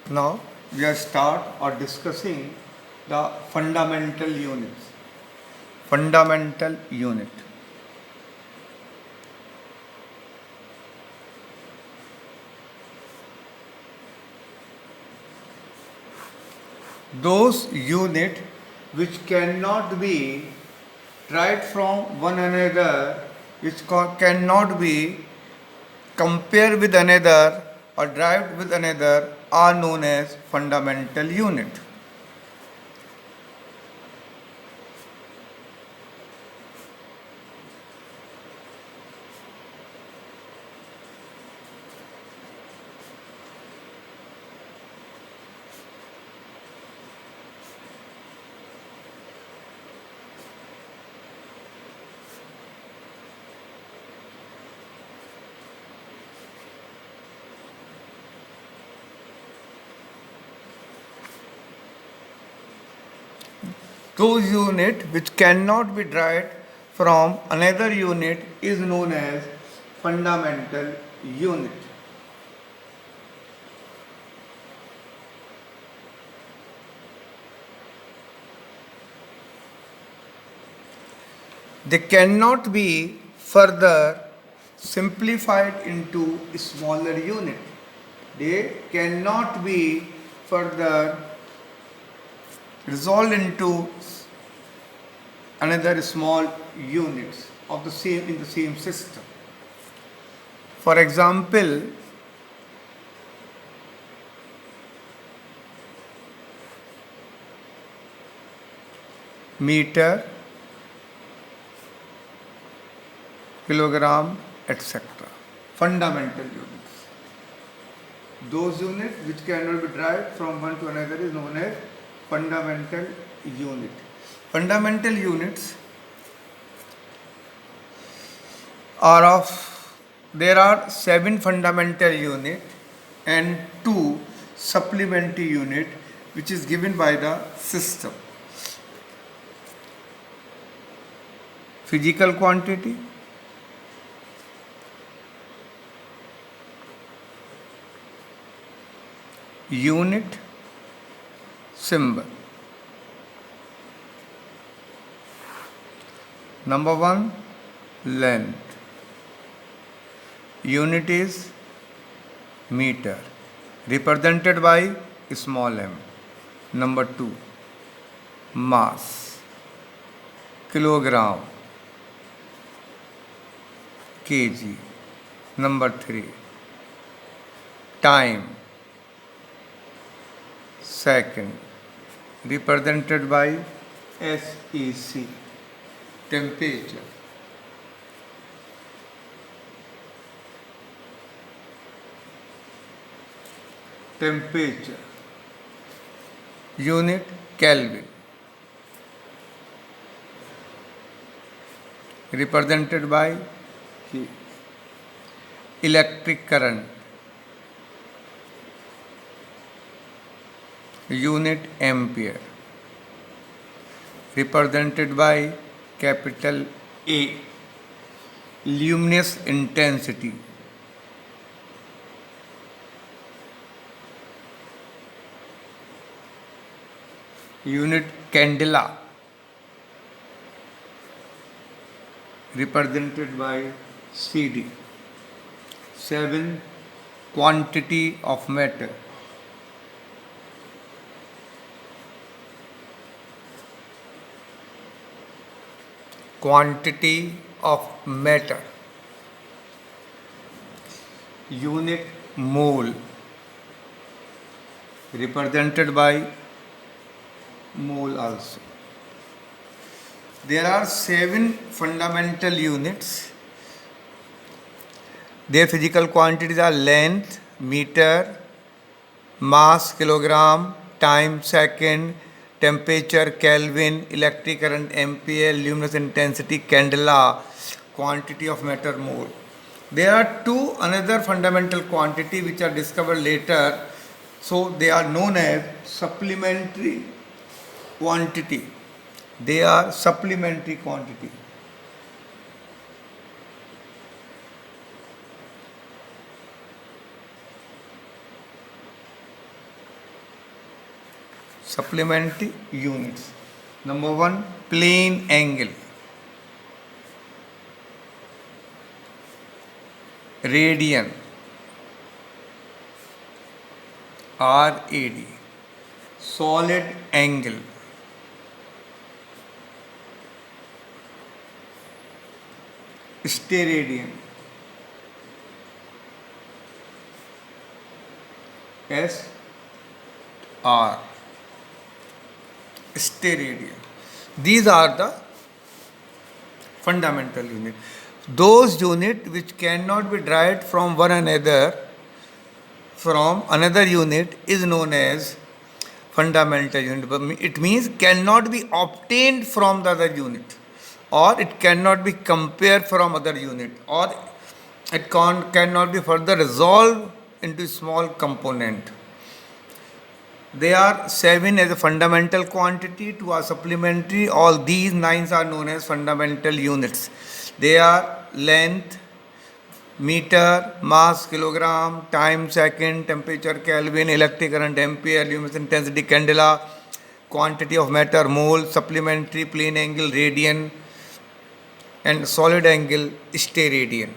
Now we are start or discussing the fundamental units. Fundamental unit. Those unit which cannot be tried from one another, which cannot be compared with another or derived with another, are known as fundamental unit. Those unit which cannot be derived from another unit is known as fundamental unit. They cannot be further simplified into smaller unit. They cannot be further resolved into another small units of the same in the same system. For example, meter, kilogram, etc. Fundamental units. Those units which cannot be derived from one to another is known as fundamental unit. Fundamental units are there are 7 fundamental unit and 2 supplementary unit which is given by the system. Physical quantity, unit, symbol. Number 1, length. Unit is meter, represented by small m. Number 2, mass, kilogram, kg. Number 3, time, second, represented by SEC. Temperature, unit Kelvin, represented by K. Electric current, unit ampere, represented by capital A. Luminous intensity, unit candela, represented by CD. 7, quantity of matter. Quantity of matter, unit mole, represented by mole also. There are 7 fundamental units. Their physical quantities are length, meter, mass, kilogram, time, second, temperature, Kelvin, electric current, ampere, luminous intensity, candela, quantity of matter, mole. There are 2 another fundamental quantity which are discovered later, so they are known as supplementary quantity. They are supplementary quantity. supplementary units. Number 1, plane angle, radian, RAD, solid angle, steradian, SR, steradian. These are the fundamental units. Those units which cannot be derived from one another, from another unit, is known as fundamental unit. But it means cannot be obtained from the other unit, or it cannot be compared from other unit, or it cannot be further resolved into small component. They are 7 as a fundamental quantity, 2 are supplementary. All these 9 are known as fundamental units. They are length, meter, mass, kilogram, time, second, temperature, Kelvin, electric current, ampere, luminous intensity, candela, quantity of matter, mole, supplementary, plane angle, radian, and solid angle, steradian.